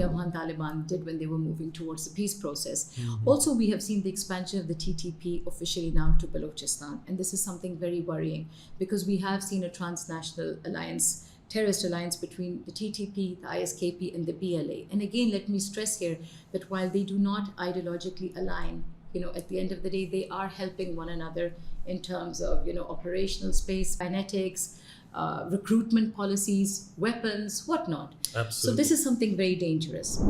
the Afghan Taliban did when they were moving towards the peace process. Also, we have seen the expansion of the TTP officially now to Balochistan. And this is something very worrying because we have seen a transnational alliance, terrorist alliance between the TTP, the ISKP, and the BLA. And again, let me stress here that while they do not ideologically align, at the end of the day, they are helping one another in terms of, operational space, kinetics, recruitment policies, weapons, whatnot. Absolutely. So this is something very dangerous.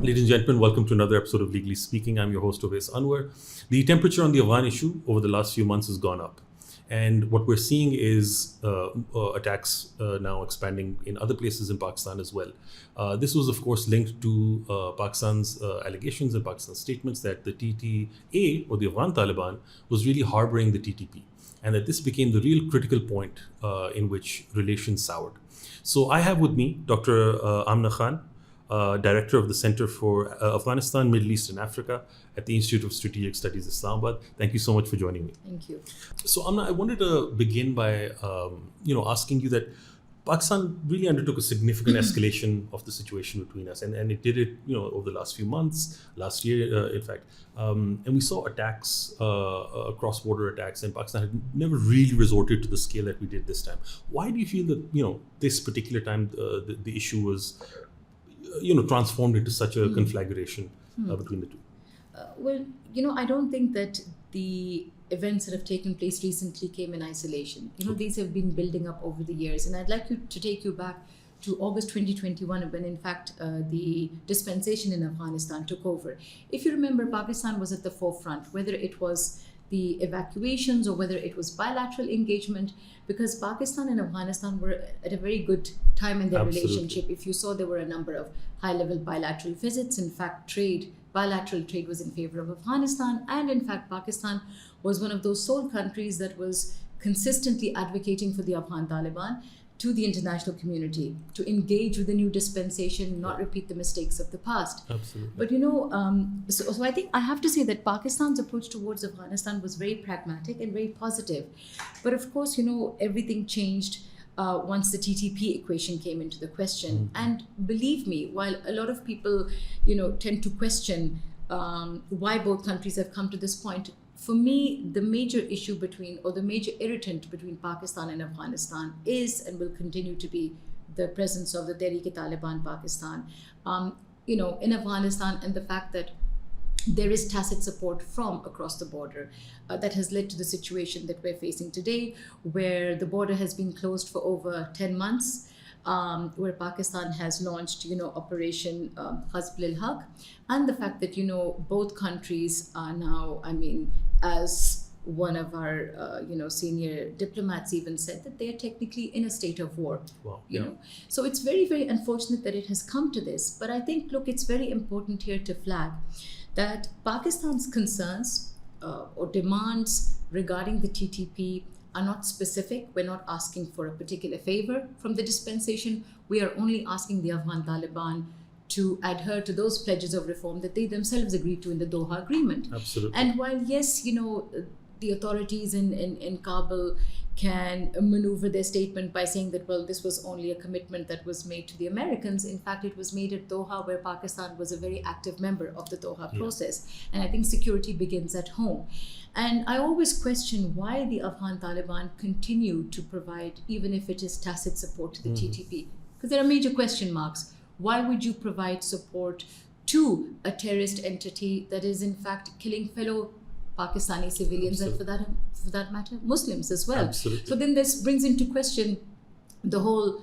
Ladies and gentlemen, welcome to another episode of Legally Speaking. I'm your host, Oves Anwer. The temperature on the Afghan issue over the last few months has gone up. And what we're seeing is attacks now expanding in other places in Pakistan as well. This was, of course, linked to Pakistan's allegations and Pakistan's statements that the TTA, or the Afghan Taliban, was really harboring the TTP. And that this became the real critical point in which relations soured. So I have with me Dr. Amina Khan, Director of the Center for Afghanistan, Middle East and Africa at the Institute of Strategic Studies, Islamabad. Thank you so much for joining me. Thank you. So Amna, I wanted to begin by asking you that Pakistan really undertook a significant escalation of the situation between us, and it did it over the last few months, last year in fact, and we saw attacks, cross-border attacks, and Pakistan had never really resorted to the scale that we did this time. Why do you feel that this particular time the issue was transformed into such a conflagration between the two? I don't think that the events that have taken place recently came in isolation. These have been building up over the years. And I'd like to take you back to August 2021 when, in fact, the dispensation in Afghanistan took over. If you remember, Pakistan was at the forefront, whether it was the evacuations or whether it was bilateral engagement, because Pakistan and Afghanistan were at a very good time in their relationship. If you saw, there were a number of high-level bilateral visits. In fact, bilateral trade was in favor of Afghanistan. And in fact, Pakistan was one of those sole countries that was consistently advocating for the Afghan Taliban to the international community to engage with the new dispensation, not repeat the mistakes of the past. Absolutely. But so I think I have to say that Pakistan's approach towards Afghanistan was very pragmatic and very positive. But of course, everything changed once the TTP equation came into the question. And believe me, while a lot of people, tend to question why both countries have come to this point, for me, the major issue the major irritant between Pakistan and Afghanistan is and will continue to be the presence of the Tehreek-e-Taliban Pakistan, in Afghanistan, and the fact that there is tacit support from across the border that has led to the situation that we're facing today, where the border has been closed for over 10 months. Where Pakistan has launched, Operation Ghazb al-Haq, and the fact that, both countries are now, as one of our, senior diplomats even said, that they are technically in a state of war. Wow. So it's very, very unfortunate that it has come to this. But I think, look, it's very important here to flag that Pakistan's concerns or demands regarding the TTP are not specific. We're not asking for a particular favor from the dispensation. We are only asking the Afghan Taliban to adhere to those pledges of reform that they themselves agreed to in the Doha Agreement. Absolutely. And while, yes, the authorities in Kabul can maneuver their statement by saying that, well, this was only a commitment that was made to the Americans. In fact, it was made at Doha, where Pakistan was a very active member of the Doha process. And I think security begins at home. And I always question why the Afghan Taliban continue to provide, even if it is tacit support to the TTP, because there are major question marks. Why would you provide support to a terrorist entity that is in fact killing fellow Pakistani civilians and for that matter, Muslims as well? Absolutely. So then this brings into question the whole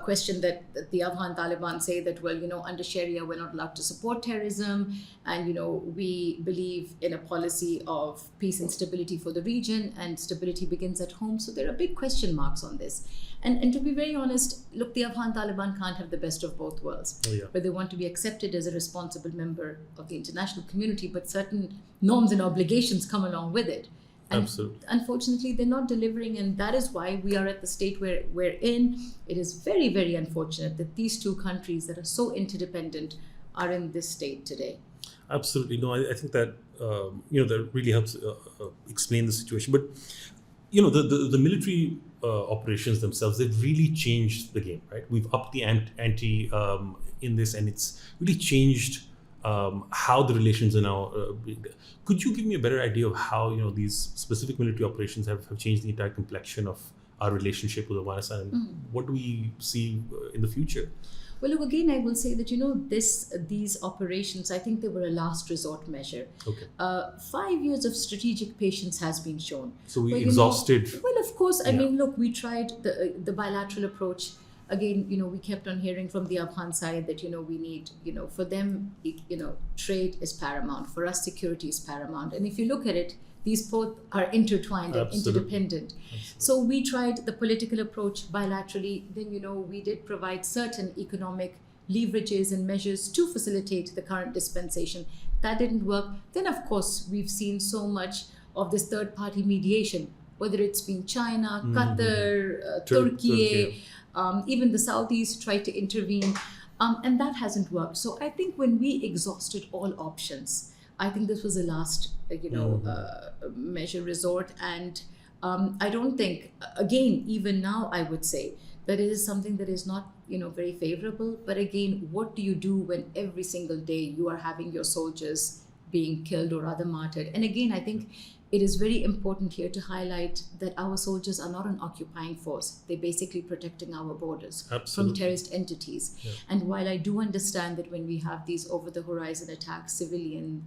question that the Afghan Taliban say that, well, under Sharia, we're not allowed to support terrorism. And, we believe in a policy of peace and stability for the region, and stability begins at home. So there are big question marks on this. And to be very honest, look, the Afghan Taliban can't have the best of both worlds. Where they want to be accepted as a responsible member of the international community, but certain norms and obligations come along with it. And absolutely. Unfortunately, they're not delivering, and that is why we are at the state where we're in. It is very, very unfortunate that these two countries that are so interdependent are in this state today. Absolutely. No, I think that, that really helps explain the situation. But, the military operations themselves, they've really changed the game, right? We've upped the ante in this, and it's really changed how the relations are now. Could you give me a better idea of how, these specific military operations have changed the entire complexion of our relationship with Afghanistan, and what do we see in the future? Well, look, again, I will say that, these operations, I think they were a last resort measure. Okay. 5 years of strategic patience has been shown. So we exhausted. Well, of course, I mean, look, we tried the bilateral approach. Again, we kept on hearing from the Afghan side that, we need, for them, trade is paramount. For us, security is paramount. And if you look at it, these both are intertwined and interdependent. So we tried the political approach bilaterally. Then, we did provide certain economic leverages and measures to facilitate the current dispensation. That didn't work. Then, of course, we've seen so much of this third-party mediation, whether it's been China, Qatar, Turkey, even the Saudis tried to intervene, and that hasn't worked. So I think when we exhausted all options, I think this was the last, measure resort. And I don't think, again, even now, I would say that it is something that is not, very favorable. But again, what do you do when every single day you are having your soldiers being killed or other martyred? And again, I think it is very important here to highlight that our soldiers are not an occupying force. They're basically protecting our borders from terrorist entities. Yeah. And while I do understand that when we have these over-the-horizon attacks, civilian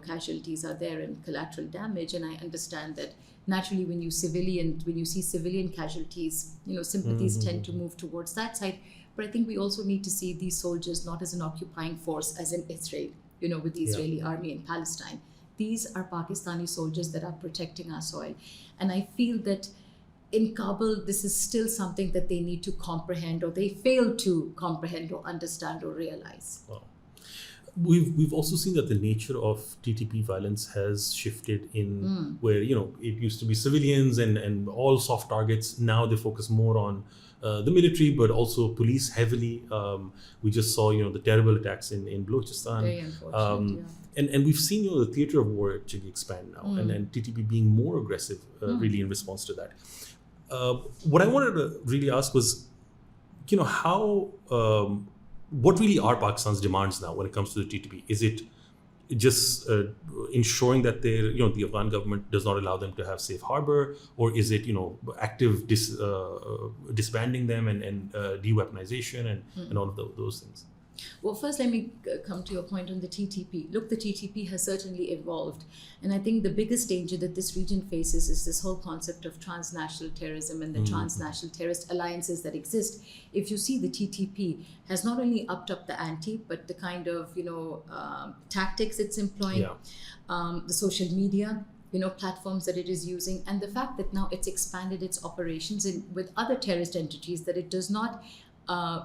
casualties are there and collateral damage, and I understand that naturally when you see civilian casualties, sympathies tend to move towards that side. But I think we also need to see these soldiers not as an occupying force as in Israel, with the Israeli army in Palestine. These are Pakistani soldiers that are protecting our soil. And I feel that in Kabul, this is still something that they need to comprehend, or they fail to comprehend or understand or realize. Wow. We've also seen that the nature of TTP violence has shifted in where, it used to be civilians and all soft targets. Now they focus more on the military, but also police heavily. We just saw, the terrible attacks in Balochistan. Very unfortunate, And we've seen, the theater of war actually expand now, and TTP being more aggressive really in response to that. What I wanted to really ask was, how... what really are Pakistan's demands now when it comes to the TTP? Is it just ensuring that the Afghan government does not allow them to have safe harbor, or is it active disbanding them and de-weaponization and all of those things? Well, first, let me come to your point on the TTP. Look, the TTP has certainly evolved. And I think the biggest danger that this region faces is this whole concept of transnational terrorism and the transnational terrorist alliances that exist. If you see, the TTP has not only upped up the ante, but the kind of, tactics it's employing, the social media, platforms that it is using, and the fact that now it's expanded its operations with other terrorist entities that it does not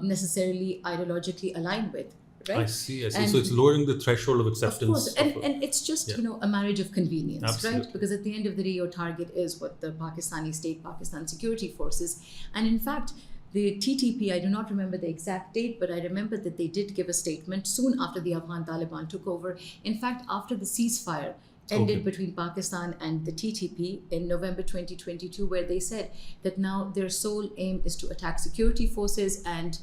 necessarily ideologically align with, right? I see. And so it's lowering the threshold of acceptance. Of course, and it's just, a marriage of convenience, Absolutely. Right? Because at the end of the day, your target is what the Pakistani state, Pakistan security forces. And in fact, the TTP, I do not remember the exact date, but I remember that they did give a statement soon after the Afghan Taliban took over. In fact, after the ceasefire ended between Pakistan and the TTP in November 2022, where they said that now their sole aim is to attack security forces and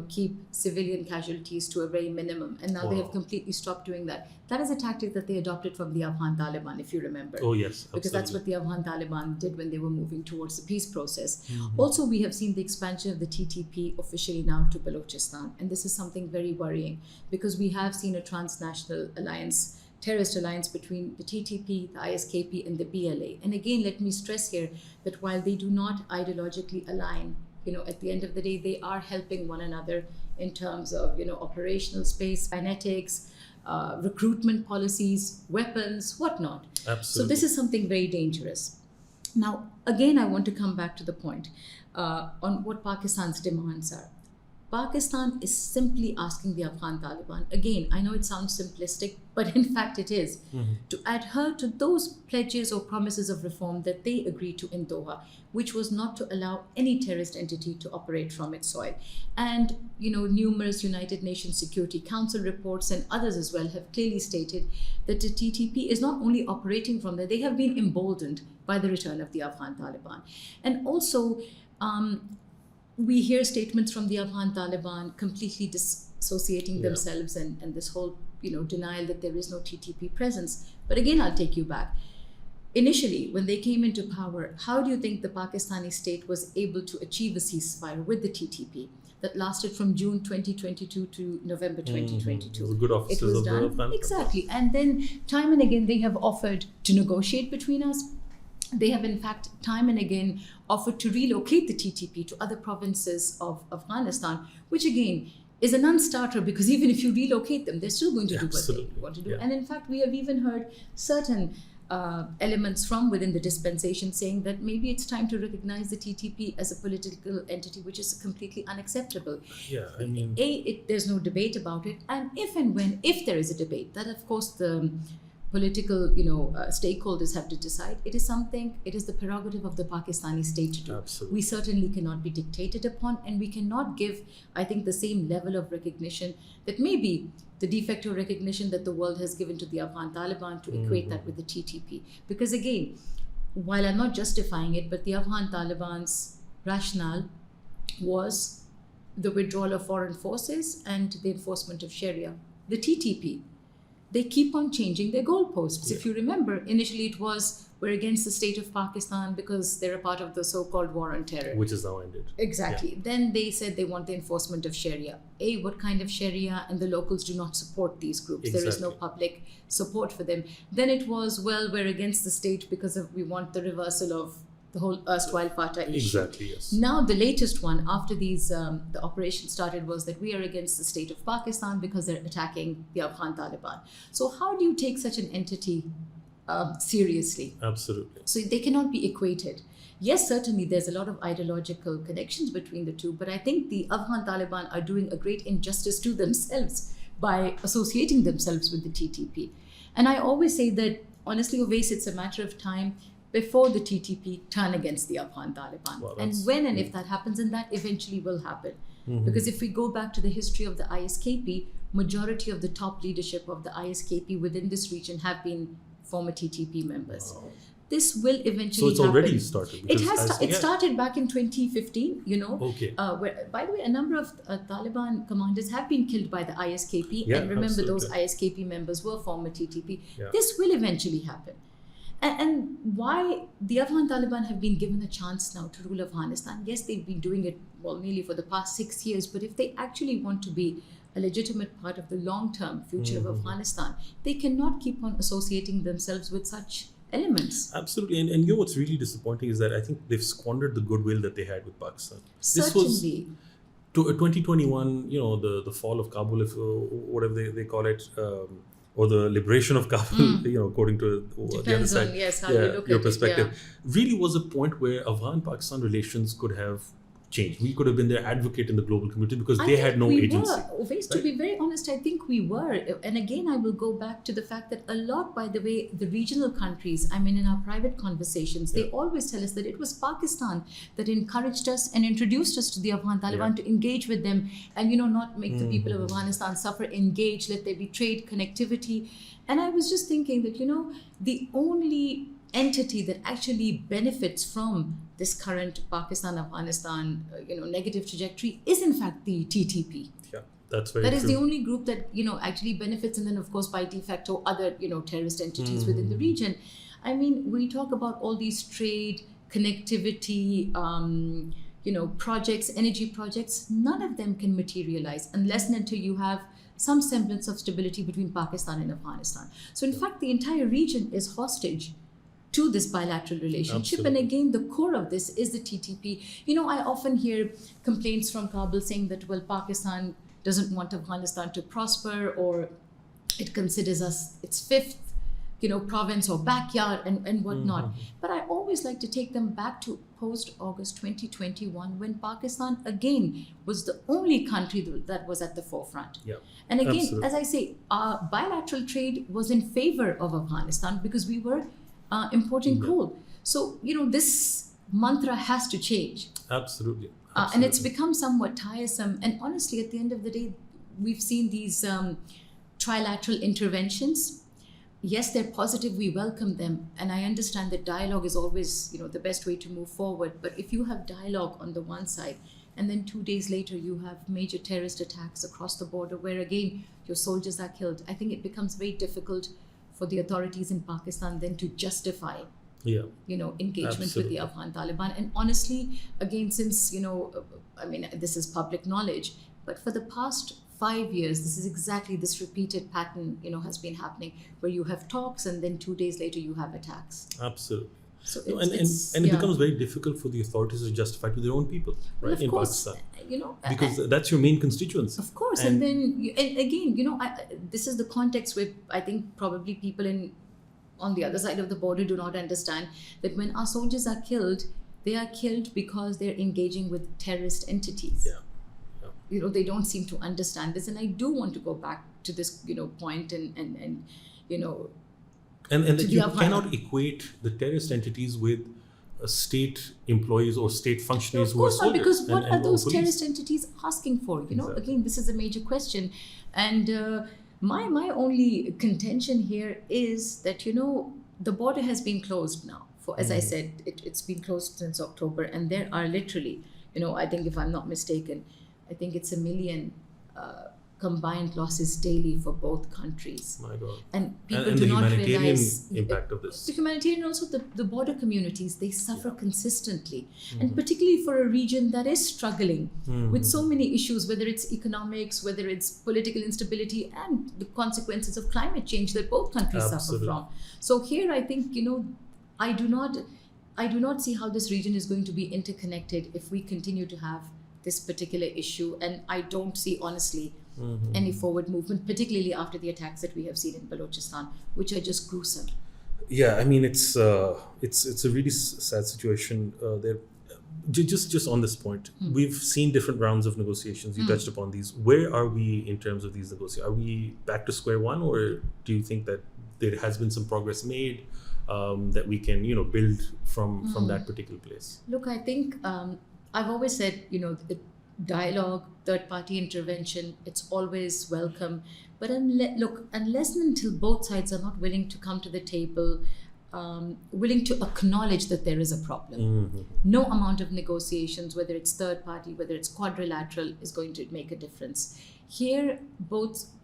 keep civilian casualties to a very minimum. And now they have completely stopped doing that. That is a tactic that they adopted from the Afghan Taliban, if you remember. Oh, yes. Absolutely. Because that's what the Afghan Taliban did when they were moving towards the peace process. Also, we have seen the expansion of the TTP officially now to Balochistan. And this is something very worrying, because we have seen a transnational alliance, terrorist alliance between the TTP, the ISKP, and the BLA. And again, let me stress here that while they do not ideologically align, at the end of the day, they are helping one another in terms of, operational space, kinetics, recruitment policies, weapons, whatnot. Absolutely. So this is something very dangerous. Now, again, I want to come back to the point on what Pakistan's demands are. Pakistan is simply asking the Afghan Taliban, again, I know it sounds simplistic, but in fact it is, to adhere to those pledges or promises of reform that they agreed to in Doha, which was not to allow any terrorist entity to operate from its soil. And, numerous United Nations Security Council reports and others as well have clearly stated that the TTP is not only operating from there, they have been emboldened by the return of the Afghan Taliban. And also, we hear statements from the Afghan Taliban completely dissociating themselves and this whole denial that there is no TTP presence. But again, I'll take you back. Initially, when they came into power, how do you think the Pakistani state was able to achieve a ceasefire with the TTP that lasted from June 2022 to November 2022? The good officers it was of done. the Afghan. Exactly. And then time and again, they have offered to negotiate between us. They have, in fact, time and again offered to relocate the TTP to other provinces of Afghanistan, which again is a non-starter, because even if you relocate them, they're still going to do what they want to do. And in fact, we have even heard certain elements from within the dispensation saying that maybe it's time to recognize the TTP as a political entity, which is completely unacceptable. Yeah, I mean... there's no debate about it. And if there is a debate, that of course the political, stakeholders have to decide. It is the prerogative of the Pakistani state to do. Absolutely. We certainly cannot be dictated upon, and we cannot give, I think, the same level of recognition that maybe the de facto recognition that the world has given to the Afghan Taliban, to equate that with the TTP. Because again, while I'm not justifying it, but the Afghan Taliban's rationale was the withdrawal of foreign forces and the enforcement of Sharia. The TTP, they keep on changing their goalposts. If you remember, initially it was, we're against the state of Pakistan because they're a part of the so-called war on terror. Which is now ended. Exactly. Yeah. Then they said they want the enforcement of Sharia. What kind of Sharia? And the locals do not support these groups. Exactly. There is no public support for them. Then it was, we're against the state because we want the reversal of the whole erstwhile Fatah issue. Exactly, yes. Now the latest one, after these the operation started, was that we are against the state of Pakistan because they're attacking the Afghan Taliban. So how do you take such an entity seriously? Absolutely. So they cannot be equated. Yes, certainly there's a lot of ideological connections between the two, but I think the Afghan Taliban are doing a great injustice to themselves by associating themselves with the TTP. And I always say that, honestly, Oves, it's a matter of time before the TTP turn against the Afghan Taliban. Well, and when and if that happens, and that eventually will happen. Because if we go back to the history of the ISKP, majority of the top leadership of the ISKP within this region have been former TTP members. Wow. This will eventually So it's happen. already started? It started back in 2015, Okay. Where, by the way, a number of Taliban commanders have been killed by the ISKP. Yeah, and remember, absolutely. those ISKP members were former TTP. Yeah. This will eventually happen. And why the Afghan Taliban have been given a chance now to rule Afghanistan? Yes, they've been doing it, nearly for the past 6 years. But if they actually want to be a legitimate part of the long-term future of Afghanistan, they cannot keep on associating themselves with such elements. Absolutely. And you know what's really disappointing is that I think they've squandered the goodwill that they had with Pakistan. Certainly. This was 2021, the fall of Kabul, if whatever they call it, or the liberation of Kabul, according to the other side. How you look your at perspective. it. Really was a point where Afghan-Pakistan relations could have changed. We could have been their advocate in the global community because they had no agency. To be very honest, I think we were. And again, I will go back to the fact that a lot, by the way, the regional countries, in our private conversations, they always tell us that it was Pakistan that encouraged us and introduced us to the Afghan Taliban to engage with them and, not make the people of Afghanistan suffer, engage, let there be trade, connectivity. And I was just thinking that, the only entity that actually benefits from this current Pakistan-Afghanistan, negative trajectory is in fact the TTP. Yeah, that's very true. That is the only group that, actually benefits, and then of course by de facto other, terrorist entities within the region. We talk about all these trade, connectivity, projects, energy projects, none of them can materialize unless and until you have some semblance of stability between Pakistan and Afghanistan. So in fact, the entire region is hostage to this bilateral relationship. Absolutely. And again, the core of this is the TTP. I often hear complaints from Kabul saying that, Pakistan doesn't want Afghanistan to prosper, or it considers us its fifth province or backyard and whatnot. But I always like to take them back to post-August 2021, when Pakistan again was the only country that was at the forefront. Yeah, and again, absolutely. as I say, our bilateral trade was in favor of Afghanistan because we were importing coal. So, this mantra has to change. Absolutely. And it's become somewhat tiresome. And honestly, at the end of the day, we've seen these trilateral interventions. Yes, they're positive, we welcome them. And I understand that dialogue is always, the best way to move forward. But if you have dialogue on the one side, and then 2 days later you have major terrorist attacks across the border where again your soldiers are killed, I think it becomes very difficult for the authorities in Pakistan then to justify engagement with the Afghan Taliban. And honestly, again, since, this is public knowledge, but for the past 5 years, this is exactly this repeated pattern, has been happening, where you have talks and then 2 days later you have attacks. Absolutely. So it becomes very difficult for the authorities to justify to their own people, right, in Pakistan. Because that's your main constituency. Of course. And then, again, this is the context where I think probably people on the other side of the border do not understand that when our soldiers are killed, they are killed because they're engaging with terrorist entities. They don't seem to understand this. And I do want to go back to this, point and that you cannot equate the terrorist entities with state employees or state functionaries who are soldiers. Because what are those police. terrorist entities asking for? Again, this is a major question. And my only contention here is that, the border has been closed now. As I said, it's been closed since October. And there are literally, I think if I'm not mistaken, I think it's 1 million combined losses daily for both countries. My God. And people and do the not humanitarian realize impact of this. The humanitarian, also the border communities, they suffer consistently. And particularly for a region that is struggling with so many issues, whether it's economics, whether it's political instability, and the consequences of climate change that both countries suffer from. So here I think, I do not see how this region is going to be interconnected if we continue to have this particular issue. And I don't see, honestly, any forward movement, particularly after the attacks that we have seen in Balochistan, which are just gruesome. Yeah, I mean, it's a really sad situation there. Just on this point, we've seen different rounds of negotiations. You touched upon these. Where are we in terms of these negotiations? Are we back to square one, or do you think that there has been some progress made that we can, build from that particular place? Look, I think I've always said, the dialogue, third-party intervention, it's always welcome. But unless and until both sides are not willing to come to the table, willing to acknowledge that there is a problem, no amount of negotiations, whether it's third-party, whether it's quadrilateral, is going to make a difference. Here,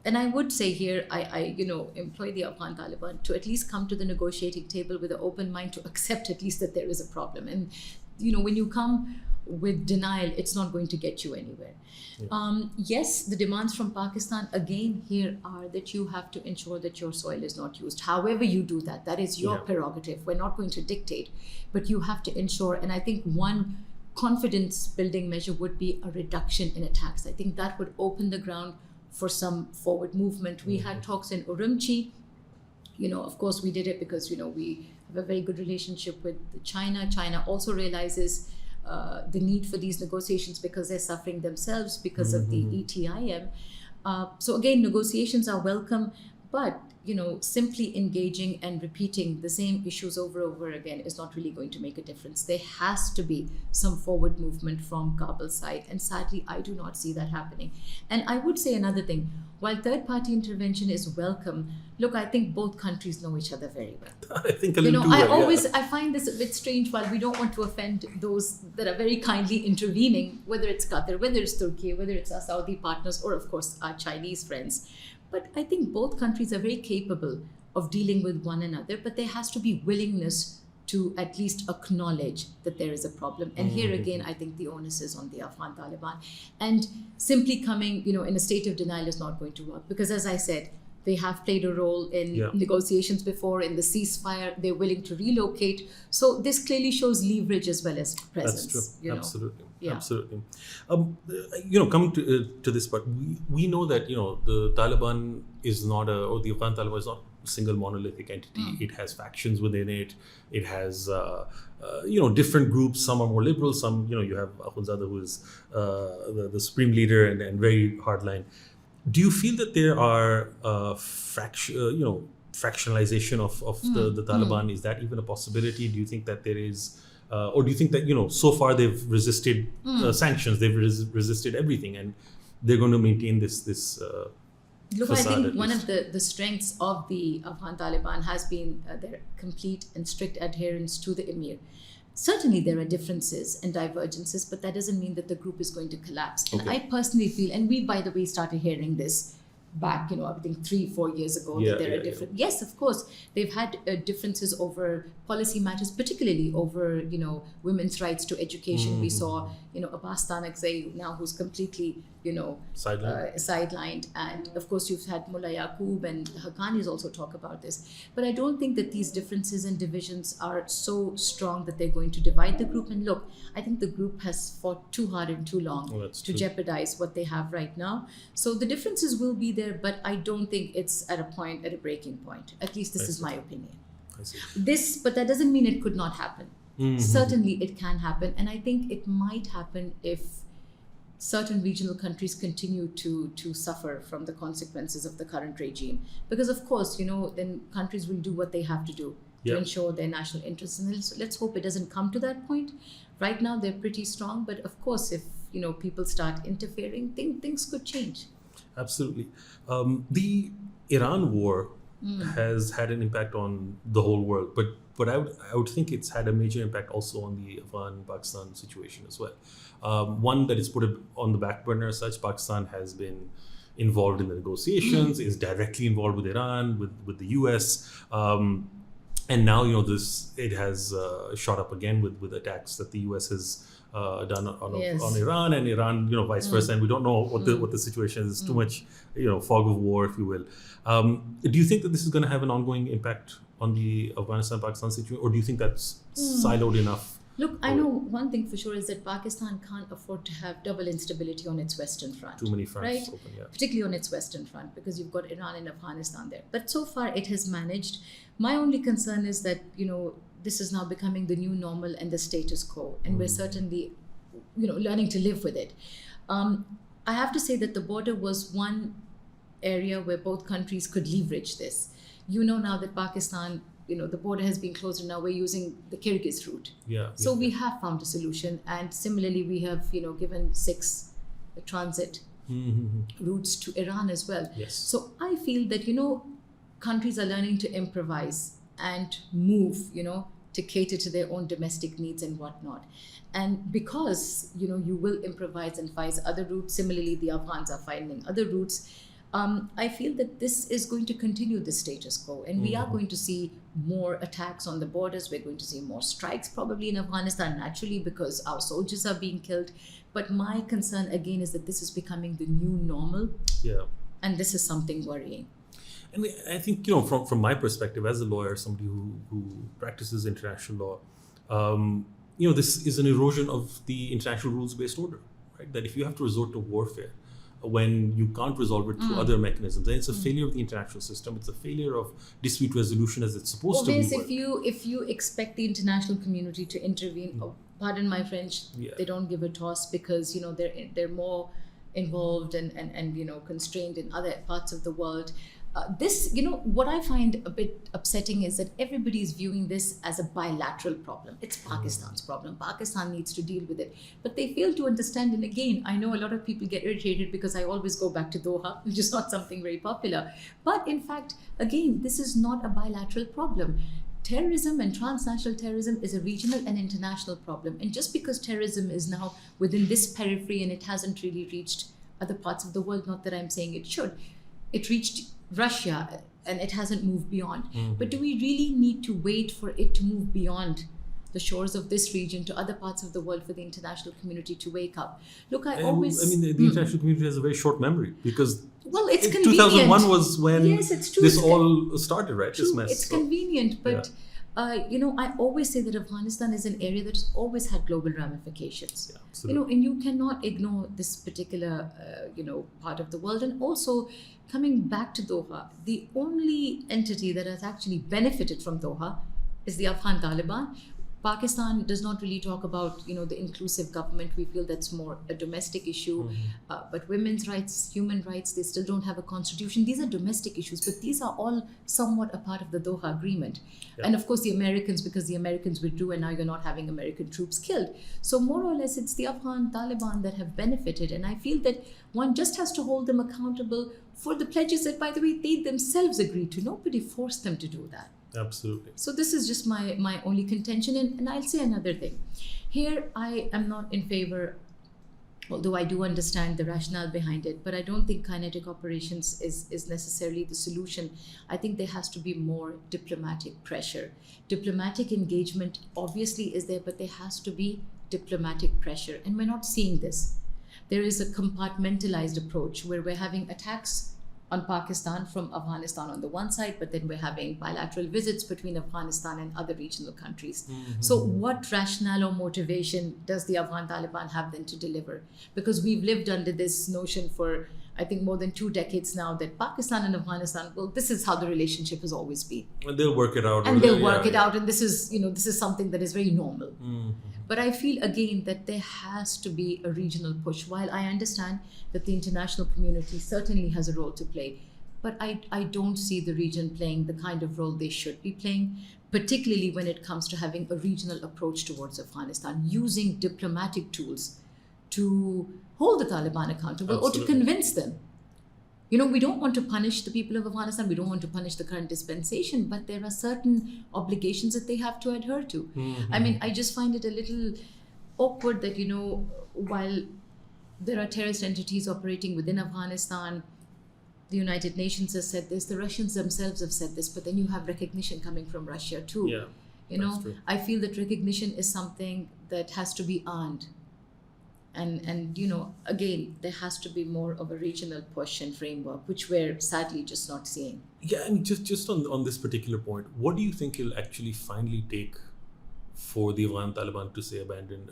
and I would say here, I employ the Afghan Taliban to at least come to the negotiating table with an open mind to accept at least that there is a problem. And, when you come with denial, it's not going to get you anywhere. Yes, the demands from Pakistan again here are that you have to ensure that your soil is not used. However you do that, that is your prerogative. We're not going to dictate, but you have to ensure. And I think one confidence building measure would be a reduction in attacks. I think that would open the ground for some forward movement. We had talks in Urumqi. Of course we did it because, we have a very good relationship with China. China also realizes the need for these negotiations because they're suffering themselves because of the ETIM. So again, negotiations are welcome, but simply engaging and repeating the same issues over again is not really going to make a difference. There has to be some forward movement from Kabul side, and sadly, I do not see that happening. And I would say another thing, while third-party intervention is welcome, look, I think both countries know each other very well. I think a little too well, I find this a bit strange. While we don't want to offend those that are very kindly intervening, whether it's Qatar, whether it's Turkey, whether it's our Saudi partners, or of course our Chinese friends. But I think both countries are very capable of dealing with one another, but there has to be willingness to at least acknowledge that there is a problem. And here again, I think the onus is on the Afghan Taliban. And simply coming, in a state of denial is not going to work. Because as I said, they have played a role in negotiations before, in the ceasefire. They're willing to relocate. So this clearly shows leverage as well as presence. That's true. Absolutely. Yeah. Absolutely. Coming to this part, we know that, the Taliban is not or the Afghan Taliban is not single monolithic entity. It has factions within it. It has different groups. Some are more liberal. Some you have Akhundzada, who is the supreme leader and very hardline. Do you feel that there are fractionalization of the Taliban? Is that even a possibility? Do you think that there is, or do you think that so far they've resisted sanctions, they've resisted everything, and they're going to maintain this? Look, I think one of the strengths of the Afghan Taliban has been their complete and strict adherence to the Emir. Certainly there are differences and divergences, but that doesn't mean that the group is going to collapse. And I personally feel, and we, by the way, started hearing this back, I think 3-4 years ago, that there are different. Yes, of course, they've had differences over policy matters, particularly over, women's rights to education. We saw, Abbas Tanakzai now, who's completely, sidelined. And of course, you've had Mullah Yaqub and Haqqanis also talk about this. But I don't think that these differences and divisions are so strong that they're going to divide the group. And look, I think the group has fought too hard and too long to jeopardize what they have right now. So the differences will be there, but I don't think it's at a breaking point. At least this is my opinion. I see. But that doesn't mean it could not happen. Certainly it can happen. And I think it might happen if certain regional countries continue to suffer from the consequences of the current regime. Because of course, then countries will do what they have to do to ensure their national interests. And let's hope it doesn't come to that point. Right now, they're pretty strong. But of course, if people start interfering, things could change. Absolutely. The Iran war has had an impact on the whole world, but I would think it's had a major impact also on the Afghan-Pakistan situation as well. One that is put on the back burner as such. Pakistan has been involved in the negotiations, is directly involved with Iran, with the US, and now it has shot up again with attacks that the US has done on Iran, and Iran, vice versa, and we don't know what the situation is. Too much, fog of war, if you will. Do you think that this is going to have an ongoing impact on the Afghanistan-Pakistan situation, or do you think that's siloed enough? Look, I know one thing for sure is that Pakistan can't afford to have double instability on its western front. Too many fronts right? open, Particularly on its western front, because you've got Iran and Afghanistan there. But so far it has managed. My only concern is that, this is now becoming the new normal and the status quo, and we're certainly, learning to live with it. I have to say that the border was one area where both countries could leverage this. Now that Pakistan, the border has been closed, and now we're using the Kyrgyz route. So we have found a solution, and similarly we have, given 6 transit routes to Iran as well. So I feel that, countries are learning to improvise and move, to cater to their own domestic needs and whatnot. And because, you will improvise and find other routes, similarly the Afghans are finding other routes, I feel that this is going to continue the status quo, and we are going to see more attacks on the borders. We're going to see more strikes probably in Afghanistan, naturally, because our soldiers are being killed. But my concern again is that this is becoming the new normal, and this is something worrying. And I think, from my perspective as a lawyer, somebody who practices international law, this is an erosion of the international rules-based order, right? That if you have to resort to warfare when you can't resolve it through other mechanisms, then it's a failure of the international system. It's a failure of dispute resolution as it's supposed to be. If you expect the international community to intervene, pardon my French, they don't give a toss, because they're more involved and constrained in other parts of the world. What I find a bit upsetting is that everybody is viewing this as a bilateral problem. It's Pakistan's problem. Pakistan needs to deal with it. But they fail to understand, and again, I know a lot of people get irritated because I always go back to Doha, which is not something very popular. But in fact, again, this is not a bilateral problem. Terrorism and transnational terrorism is a regional and international problem. And just because terrorism is now within this periphery and it hasn't really reached other parts of the world, not that I'm saying it should, it reached Russia and it hasn't moved beyond. But do we really need to wait for it to move beyond the shores of this region to other parts of the world for the international community to wake up? Look, the international community has a very short memory, because it's convenient. 2001 was when this all started, right? True, this mess. It's convenient, but I always say that Afghanistan is an area that has always had global ramifications. Yeah, absolutely. And you cannot ignore this particular, part of the world. And also, coming back to Doha, the only entity that has actually benefited from Doha is the Afghan Taliban. Pakistan does not really talk about, the inclusive government. We feel that's more a domestic issue. But women's rights, human rights, they still don't have a constitution. These are domestic issues, but these are all somewhat a part of the Doha Agreement. Yeah. And of course, the Americans, because the Americans withdrew and now you're not having American troops killed. So more or less, it's the Afghan Taliban that have benefited. And I feel that one just has to hold them accountable for the pledges that, by the way, they themselves agreed to. Nobody forced them to do that. Absolutely. So this is just my only contention. And I'll say another thing. Here, I am not in favor, although I do understand the rationale behind it, but I don't think kinetic operations is necessarily the solution. I think there has to be more diplomatic pressure. Diplomatic engagement obviously is there, but there has to be diplomatic pressure. And we're not seeing this. There is a compartmentalized approach where we're having attacks on Pakistan from Afghanistan on the one side, but then we're having bilateral visits between Afghanistan and other regional countries. So what rationale or motivation does the Afghan Taliban have then to deliver? Because we've lived under this notion for, I think, more than 2 decades now that Pakistan and Afghanistan, well, this is how the relationship has always been. And they'll work it out. And they'll work it out, and this is something that is very normal. But I feel again that there has to be a regional push. While I understand that the international community certainly has a role to play, but I don't see the region playing the kind of role they should be playing, particularly when it comes to having a regional approach towards Afghanistan, using diplomatic tools to hold the Taliban accountable. Absolutely. Or to convince them. We don't want to punish the people of Afghanistan. We don't want to punish the current dispensation, but there are certain obligations that they have to adhere to. I mean, I just find it a little awkward that, while there are terrorist entities operating within Afghanistan, the United Nations has said this, the Russians themselves have said this, but then you have recognition coming from Russia too. Yeah, that's true. I feel that recognition is something that has to be earned. And again, there has to be more of a regional push and framework, which we're sadly just not seeing. Yeah, and just on this particular point, what do you think it'll actually finally take for the Afghan Taliban to say abandon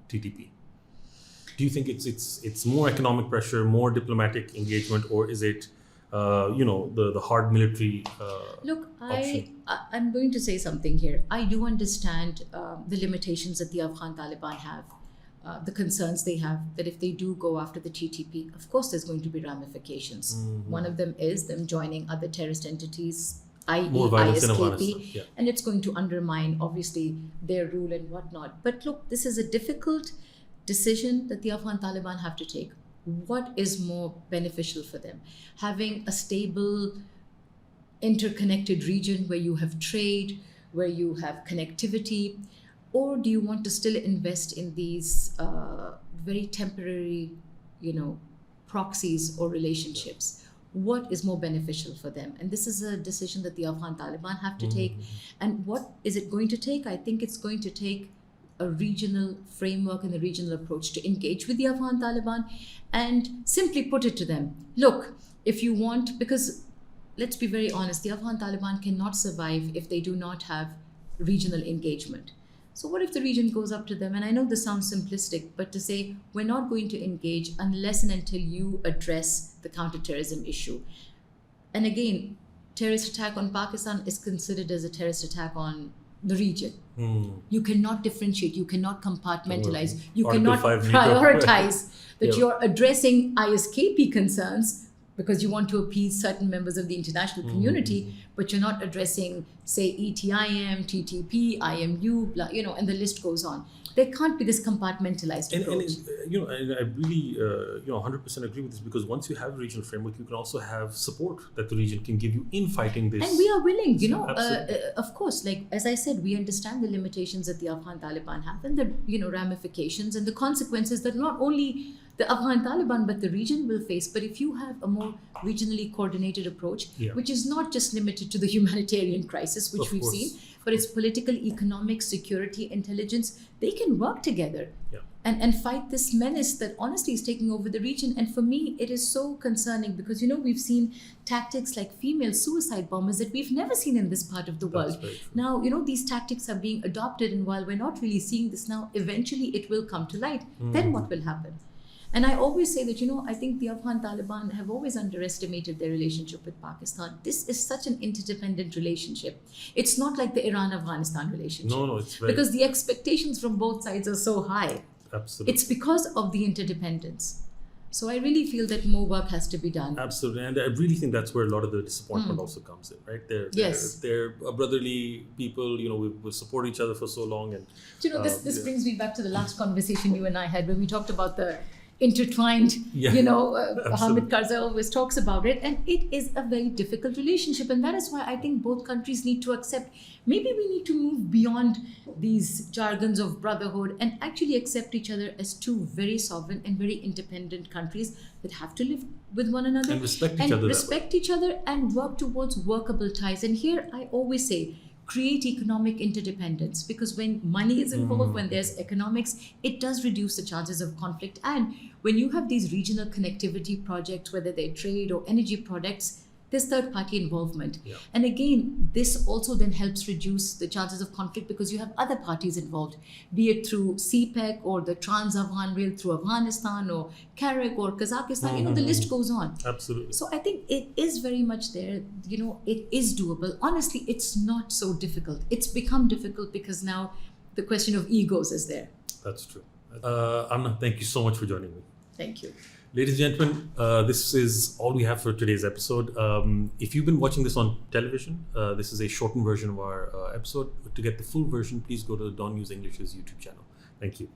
TTP? Do you think it's more economic pressure, more diplomatic engagement, or is it the hard military Look, option? I'm going to say something here. I do understand the limitations that the Afghan Taliban have. The concerns they have that if they do go after the TTP, of course there's going to be ramifications. One of them is them joining other terrorist entities, i.e. More violence in ISKP, Afghanistan. Yeah. and it's going to undermine, obviously, their rule and whatnot. But look, this is a difficult decision that the Afghan Taliban have to take. What is more beneficial for them? Having a stable, interconnected region where you have trade, where you have connectivity, or do you want to still invest in these very temporary, proxies or relationships? What is more beneficial for them? And this is a decision that the Afghan Taliban have to take. And what is it going to take? I think it's going to take a regional framework and a regional approach to engage with the Afghan Taliban and simply put it to them. Look, if you want, because let's be very honest, the Afghan Taliban cannot survive if they do not have regional engagement. So what if the region goes up to them? And I know this sounds simplistic, but to say we're not going to engage unless and until you address the counterterrorism issue. And again, terrorist attack on Pakistan is considered as a terrorist attack on the region. You cannot differentiate, you cannot compartmentalize, you cannot prioritize that you're addressing ISKP concerns because you want to appease certain members of the international community, but you're not addressing, say, ETIM, TTP, IMU, blah, and the list goes on. There can't be this compartmentalized approach. And I really 100% agree with this, because once you have a regional framework, you can also have support that the region can give you in fighting this. And we are willing, of course, like as I said, we understand the limitations that the Afghan Taliban have and the ramifications and the consequences that not only the Afghan Taliban but the region will face. But if you have a more regionally coordinated approach, which is not just limited to the humanitarian crisis, which we've seen, for its political, economic, security, intelligence, they can work together. Yeah. And fight this menace that honestly is taking over the region. And for me, it is so concerning because, we've seen tactics like female suicide bombers that we've never seen in this part of the That's world. very true. Now, these tactics are being adopted. And while we're not really seeing this now, eventually it will come to light. Then what will happen? And I always say that, I think the Afghan Taliban have always underestimated their relationship with Pakistan. This is such an interdependent relationship. It's not like the Iran-Afghanistan relationship. No, it's very... Because the expectations from both sides are so high. Absolutely. It's because of the interdependence. So I really feel that more work has to be done. Absolutely. And I really think that's where a lot of the disappointment also comes in, right? They're brotherly people, we support each other for so long. And this brings me back to the last conversation you and I had when we talked about the intertwined, Hamid Karzai always talks about it, and it is a very difficult relationship, and that is why I think both countries need to accept, maybe we need to move beyond these jargons of brotherhood and actually accept each other as two very sovereign and very independent countries that have to live with one another and respect each other and work towards workable ties. And here I always say, create economic interdependence, because when money is involved, when there's economics, it does reduce the chances of conflict. And when you have these regional connectivity projects, whether they're trade or energy products, there's third party involvement. Yeah. And again, this also then helps reduce the chances of conflict because you have other parties involved, be it through CPEC or the Trans-Afghan Rail through Afghanistan or Karek or Kazakhstan, the list goes on. Absolutely. So I think it is very much there, it is doable. Honestly, it's not so difficult. It's become difficult because now the question of egos is there. That's true. Amna, thank you so much for joining me. Thank you. Ladies and gentlemen, this is all we have for today's episode. If you've been watching this on television, this is a shortened version of our episode. To get the full version, please go to DawnNews English's YouTube channel. Thank you.